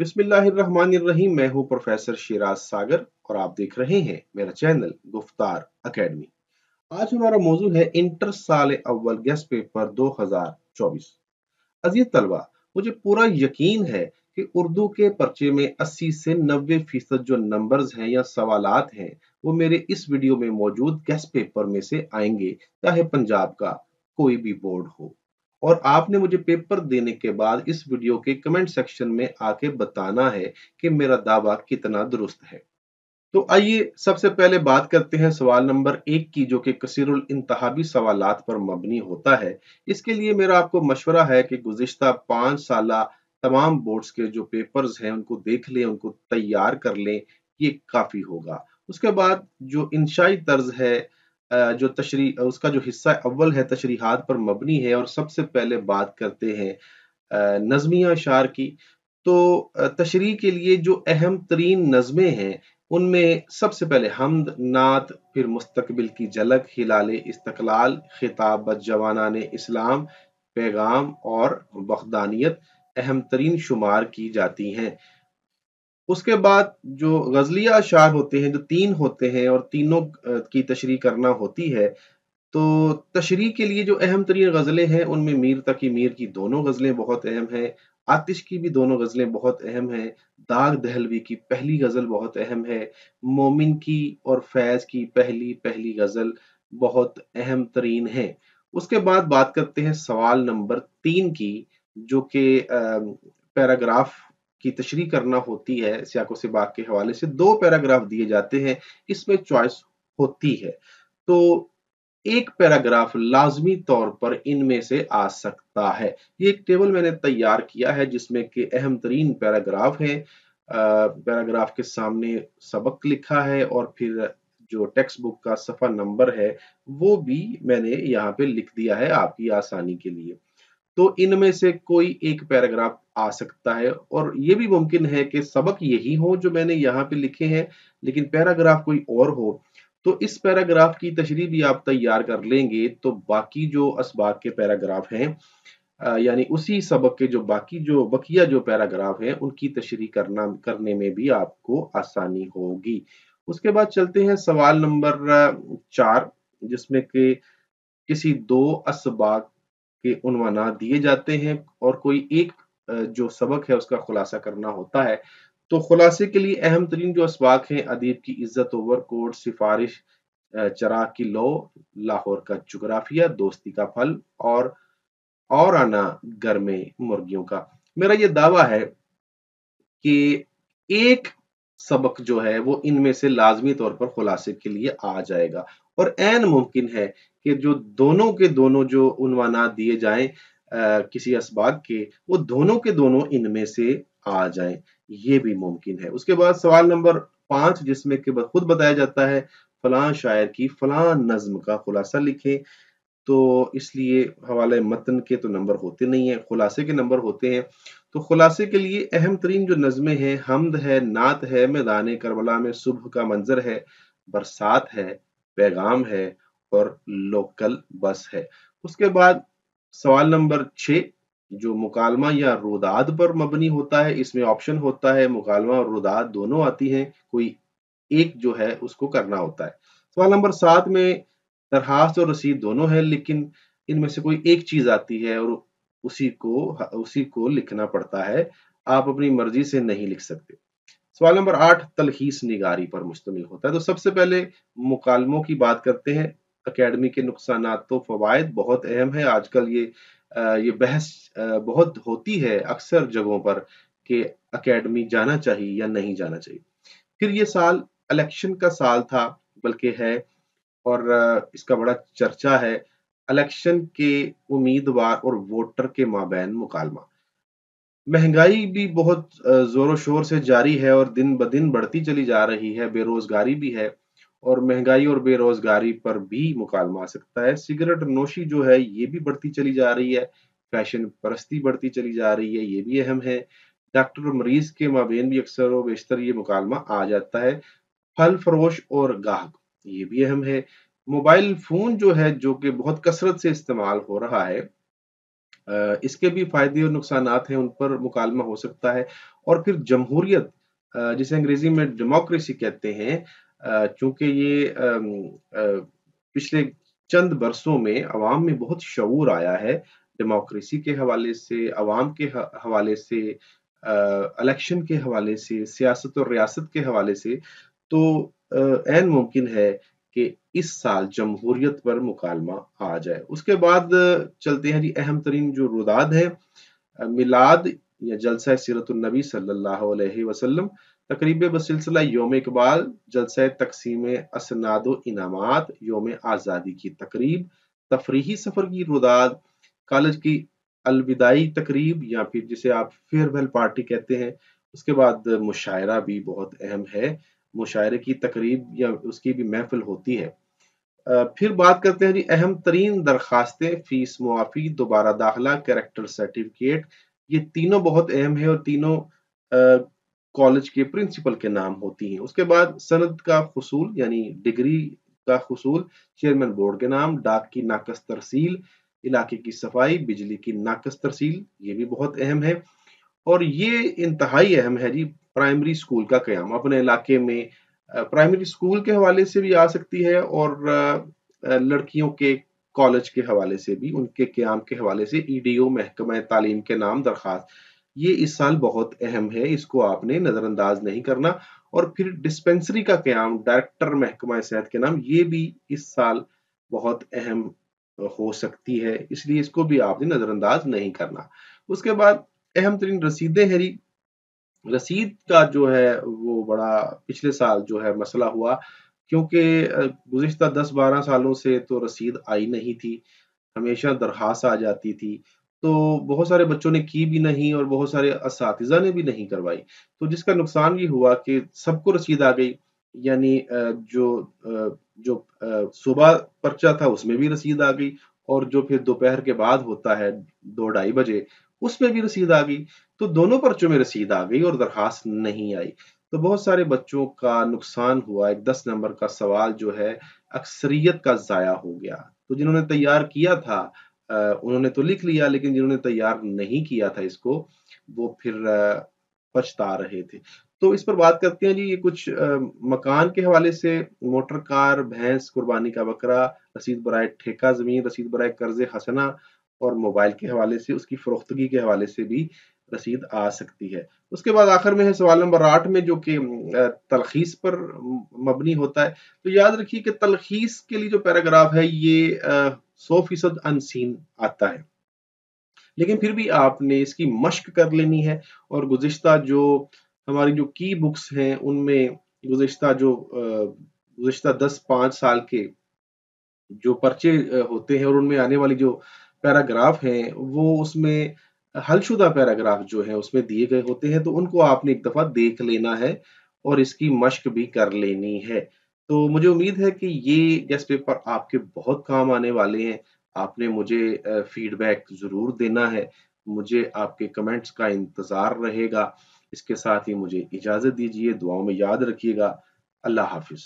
बिस्मिल्लाहिर्रहमानिर्रहीम। मैं हूं प्रोफेसर शिराज सागर और आप देख रहे हैं मेरा चैनल गुफ्तार एकेडमी। आज हमारा मौजू है इंटर साल अव्वल गेस्ट पेपर 2024। अजीज तलबा, मुझे पूरा यकीन है कि उर्दू के पर्चे में 80 से 90% जो नंबर्स हैं या सवालात हैं वो मेरे इस वीडियो में मौजूद गेस्ट पेपर में से आएंगे, चाहे पंजाब का कोई भी बोर्ड हो। और आपने मुझे पेपर देने के बाद इस वीडियो के कमेंट सेक्शन में आके बताना है कि मेरा दावा कितना दुरुस्त है। तो आइए सबसे पहले बात करते हैं सवाल नंबर 1 की, जो कि कसीरुल इंतहाबी सवालात पर मबनी होता है। इसके लिए मेरा आपको मशवरा है कि गुज़िश्ता 5 साला तमाम बोर्ड्स के जो पेपर्स हैं उनको देख लें, उनको तैयार कर लें, ये काफ़ी होगा। उसके बाद जो इंशाई तर्ज है, जो तशरी उसका जो हिस्सा अव्वल है तशरीहात पर मबनी है। और सबसे पहले बात करते हैं नज़्मिया अशार की। तो तशरीह के लिए जो अहम तरीन नज़में हैं उनमें सबसे पहले हमद, नात, फिर मुस्तकबिल की झलक, हिलाले इस्तकलाल, खिताब बद जवानाने इस्लाम, पैगाम और वहदानियत अहम तरीन शुमार की जाती हैं। उसके बाद जो गजलिया अशार होते हैं, जो 3 होते हैं और तीनों की तशरीह करना होती है। तो तशरीह के लिए जो अहम तरीन गज़लें हैं उनमें मीर तकी मीर की दोनों गज़लें बहुत अहम हैं, आतिश की भी दोनों गज़लें बहुत अहम हैं, दाग दहलवी की पहली गज़ल बहुत अहम है, मोमिन की और फैज़ की पहली पहली गज़ल बहुत अहम तरीन है। उसके बाद बात करते हैं सवाल नंबर 3 की, जो कि पैराग्राफ की तशरीह करना होती है। सियाको सिबाक के हवाले से 2 पैराग्राफ दिए जाते हैं, इसमें चॉइस होती है। तो एक पैराग्राफ लाजमी तौर पर इनमें से आ सकता है। ये एक टेबल मैंने तैयार किया है जिसमें के अहम तरीन पैराग्राफ हैं। पैराग्राफ के सामने सबक लिखा है और फिर जो टेक्स्ट बुक का सफ़ा नंबर है वो भी मैंने यहाँ पे लिख दिया है आपकी आसानी के लिए। तो इनमें से कोई एक पैराग्राफ आ सकता है और ये भी मुमकिन है कि सबक यही हो जो मैंने यहाँ पे लिखे हैं, लेकिन पैराग्राफ कोई और हो। तो इस पैराग्राफ की तशरीह भी आप तैयार कर लेंगे तो बाकी जो असबाक के पैराग्राफ हैं, यानी उसी सबक के जो बाकी जो बकिया जो पैराग्राफ हैं उनकी तशरीह करने में भी आपको आसानी होगी। उसके बाद चलते हैं सवाल नंबर 4, जिसमें कि किसी 2 असबाक के उन्वानात दिए जाते हैं और कोई एक जो सबक है उसका खुलासा करना होता है। तो खुलासे के लिए अहम तरीन जो असबाक हैं, अदीब की इज्जत, ओवरकोट, सिफारिश, चराग की लौ, लाहौर का जुग्राफिया, दोस्ती का फल और आना घर में मुर्गियों का। मेरा ये दावा है कि एक सबक जो है वो इनमें से लाजमी तौर पर खुलासे के लिए आ जाएगा और ऐन मुमकिन है कि जो दोनों के दोनों जो उन्वानात दिए जाएं किसी असबाक के, वो दोनों के दोनों इनमें से आ जाएं, ये भी मुमकिन है। उसके बाद सवाल नंबर 5, जिसमें कि खुद बताया जाता है फलां शायर की फलां नज्म का खुलासा लिखें। तो इसलिए हवाले मतन के तो नंबर होते नहीं है, खुलासे के नंबर होते हैं। तो खुलासे के लिए अहम तरीन जो नज़में हैं, हमद है, नात है, मैदान करबला में सुबह का मंजर है, बरसात है, पैगाम है और लोकल बस है। उसके बाद सवाल नंबर 6, जो मुकालमा या रुदाद पर मबनी होता है, इसमें ऑप्शन होता है मुकालमा और रुदाद दोनों आती हैं, कोई एक जो है उसको करना होता है। सवाल नंबर 7 में दरखास्त और रसीद दोनों है, लेकिन इनमें से कोई एक चीज आती है और उसी को लिखना पड़ता है, आप अपनी मर्जी से नहीं लिख सकते। सवाल नंबर 8 तलखीस निगारी पर मुश्तमिल होता है। तो सबसे पहले मुकालमों की बात करते हैं। एकेडमी के नुकसानात तो फवायद बहुत अहम है। आजकल ये बहस बहुत होती है अक्सर जगहों पर कि एकेडमी जाना चाहिए या नहीं जाना चाहिए। फिर ये साल इलेक्शन का साल था, बल्कि है, और इसका बड़ा चर्चा है। इलेक्शन के उम्मीदवार और वोटर के माबैन मुकालमा। महंगाई भी बहुत जोरों शोर से जारी है और दिन ब दिन बढ़ती चली जा रही है। बेरोजगारी भी है और महंगाई और बेरोजगारी पर भी मुकालमा आ सकता है। सिगरेट नोशी जो है ये भी बढ़ती चली जा रही है। फैशन परस्ती बढ़ती चली जा रही है, ये भी अहम है। डॉक्टर और मरीज के माबेन भी अक्सर व बेशतर ये मुकालमा आ जाता है। फल फरोश और गाहक, ये भी अहम है। मोबाइल फोन जो है, जो कि बहुत कसरत से इस्तेमाल हो रहा है, اس کے بھی فائدے اور نقصانات ہیں، ان پر مکالمہ ہو سکتا ہے۔ اور پھر جمہوریت، جسے انگریزی میں ڈیموکریسی کہتے ہیں، چونکہ یہ پچھلے چند برسوں میں عوام میں بہت شعور آیا ہے ڈیموکریسی کے حوالے سے، عوام کے حوالے سے، الیکشن کے حوالے سے، سیاست اور ریاست کے حوالے سے، تو عین ممکن ہے کہ اس سال جمہوریت پر مکالمہ آ جائے۔ اس کے بعد چلتے ہیں جی اہم ترین جو روداد ہے، میلاد یا جلسہ سیرت النبی صلی اللہ علیہ وسلم، تقریب بسلسلہ یوم اقبال، جلسہ تقسیم اسناد و انعامات، یوم آزادی کی تقریب، تفریحی سفر کی روداد، کالج کی الوداعی تقریب یا پھر جسے آپ فیئر ویل پارٹی کہتے ہیں۔ اس کے بعد مشاعرہ بھی بہت اہم ہے، مشاعرے کی تقریب یا اس کی بھی محفل ہوتی ہے۔ پھر بات کرتے ہیں جی اہم ترین درخواستیں، فیس معافی، دوبارہ داخلہ، کریکٹر سرٹیفکیٹ۔ یہ تینوں بہت اہم ہیں اور تینوں کالج کے پرنسپل کے نام ہوتی ہیں۔ اس کے بعد سند کا حصول یعنی ڈگری کا حصول، چیئرمین بورڈ کے نام، ڈاک کی ناقص ترسیل، علاقے کی صفائی، بجلی کی ناقص ترسیل، یہ بھی بہت اہم ہے۔ اور یہ انتہائی اہم ہے جی پرائمری اسکول کا قیام اپنے علاقے میں۔ پرائمری اسکول کے حوالے سے بھی آ سکتی ہے اور لڑکیوں کے کالج کے حوالے سے بھی، ان کے قیام کے حوالے سے ای ڈی او محکمہ تعلیم کے نام درخواست، یہ اس سال بہت اہم ہے، اس کو آپ نے نظر انداز نہیں کرنا۔ اور پھر ڈسپینسری کا قیام، ڈائریکٹر محکمہ صحت کے نام، یہ بھی اس سال بہت اہم ہو سکتی ہے، اس لیے اس کو بھی آپ نے نظر انداز نہیں کرنا۔ اس کے بعد اہم ترین رسیدیں ہیں جی، رسید کا جو ہے وہ بڑا پچھلے سال جو ہے مسئلہ ہوا، کیونکہ گزشتہ 10-12 سالوں سے تو رسید آئی نہیں تھی، ہمیشہ درخواست آ جاتی تھی، تو بہت سارے بچوں نے کی بھی نہیں اور بہت سارے اساتذہ نے بھی نہیں کروائی، تو جس کا نقصان یہ ہوا کہ سب کو رسید آ گئی، یعنی جو صبح پرچہ تھا اس میں بھی رسید آ گئی، اور جو پھر دوپہر کے بعد ہوتا ہے 2-2:30 بجے، اس میں بھی رسید آ گئی، تو دونوں پرچوں میں رسید آ گئی اور درخواست نہیں آئی، تو بہت سارے بچوں کا نقصان ہوا۔ ایک 10 نمبر کا سوال جو ہے اکثریت کا ضائع ہو گیا، تو جنہوں نے تیار کیا تھا انہوں نے تو لکھ لیا، لیکن جنہوں نے تیار نہیں کیا تھا اس کو، وہ پھر پچھتا رہے تھے۔ تو اس پر بات کرتے ہیں جی، یہ کچھ مکان کے حوالے سے، موٹر کار، بھینس، قربانی کا بکرا، رسید برائے ٹھیکہ زمین، رسید برائے قرض حسنہ، اور موبائل کے حوالے سے، اس کی فروختگی کے حوالے سے بھی رسید آ سکتی ہے۔ اس کے بعد آخر میں ہے سوال نمبر 8 میں، جو کہ تلخیص پر مبنی ہوتا ہے، تو یاد رکھیے کہ تلخیص کے لیے جو پیراگراف ہے یہ 100% ان سین آتا ہے، لیکن پھر بھی آپ نے اس کی مشق کر لینی ہے، اور گزشتہ جو ہماری جو کی بکس ہیں ان میں گزشتہ 10-5 سال کے جو پرچے ہوتے ہیں اور ان میں آنے والی جو پیراگراف ہیں، وہ اس میں حل شدہ پیراگراف جو ہیں اس میں دیے گئے ہوتے ہیں، تو ان کو آپ نے ایک دفعہ دیکھ لینا ہے اور اس کی مشق بھی کر لینی ہے۔ تو مجھے امید ہے کہ یہ گیسٹ پیپر آپ کے بہت کام آنے والے ہیں۔ آپ نے مجھے فیڈ بیک ضرور دینا ہے، مجھے آپ کے کمنٹس کا انتظار رہے گا۔ اس کے ساتھ ہی مجھے اجازت دیجیے، دعاؤں میں یاد رکھیے گا۔ اللہ حافظ۔